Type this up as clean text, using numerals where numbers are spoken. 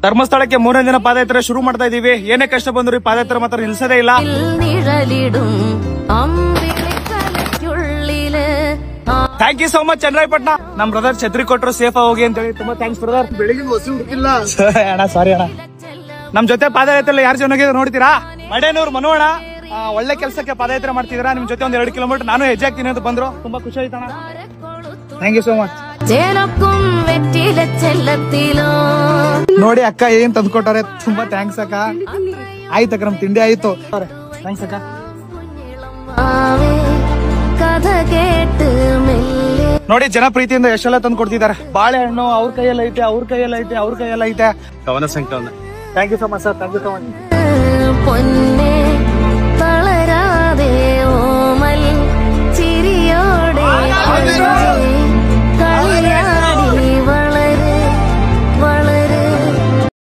ಧರ್ಮಸ್ಥಳಕ್ಕೆ 3ನೇ ದಿನ ಪಾದಯಾತ್ರೆ ಶುರು ಮಾಡ್ತಾ ಇದೀವಿ. ಏನೇ ಕಷ್ಟ ಬಂದ್ರು ಈ ಪಾದಯಾತ್ರೆ ಮಾತ್ರ ನಿಲ್ಸದೇ ಇಲ್ಲ. Thank you so much Chandrayapatna. ನಮ್ ಬ್ರದರ್ ಛತ್ರಿ ಕೊಟ್ರು ಸೇಫ್ ಹೋಗಿ ಅಂತ ಹೇಳಿ ತುಂಬಾ ಥ್ಯಾಂಕ್ಸ್ ಬ್ರದರ್. ಬೆಳಿಗ್ಗೆ ವಸೂಲ್ ಹುಡುಕಿಲ್ಲ ಅಣ್ಣ, ಸಾರಿ ಅಣ್ಣ. ನಮ್ ಜೊತೆ ಪಾದಯಾತ್ರೆ ಯಾರು ಜನ ನೋಡ್ತೀರಾ? ಮಡೇನೂರ್ ಮನೋಣ ಒಳ್ಳೆ ಕೆಲಸಕ್ಕೆ ಪಾದಯಾತ್ರೆ ಮಾಡ್ತಿದ್ದೀರಾ. ನಿಮ್ ಜೊತೆ 1-2 ಕಿಲೋಮೀಟರ್ ನಾನು ಹೆಜ್ಜೆ ಆಗ್ತೀನಿ ಅಂತ ಬಂದ್ರು. ತುಂಬಾ ಖುಷಿ ಆಯ್ತಣ್ಣ. Thank you so much. ನೋಡಿ ಅಕ್ಕ ಏನ್ ತಂದ್ಕೊಟ್ಟಾರೆ. ತುಂಬಾ ಥ್ಯಾಂಕ್ಸ್ ಅಕ್ಕ. ಆಯ್ತಕ್ಕ, ನಮ್ ತಿಂಡಿ ಆಯ್ತು. ಥ್ಯಾಂಕ್ಸ್ ಅಕ್ಕ. ನೋಡಿ ಜನ ಪ್ರೀತಿಯಿಂದ ಎಷ್ಟೆಲ್ಲ ತಂದು ಕೊಡ್ತಿದ್ದಾರೆ. ಬಾಳೆಹಣ್ಣು ಅವ್ರ ಕೈಯಲ್ಲಿ ಐತೆ, ಅವ್ರ ಕೈಯಲ್ಲಿ ಐತೆ, ಅವ್ರ ಕೈಯಲ್ಲಿ ಐತೆ. ಕವನ ಸಂಕಲನ. Thank you so much sir. Thank you so much.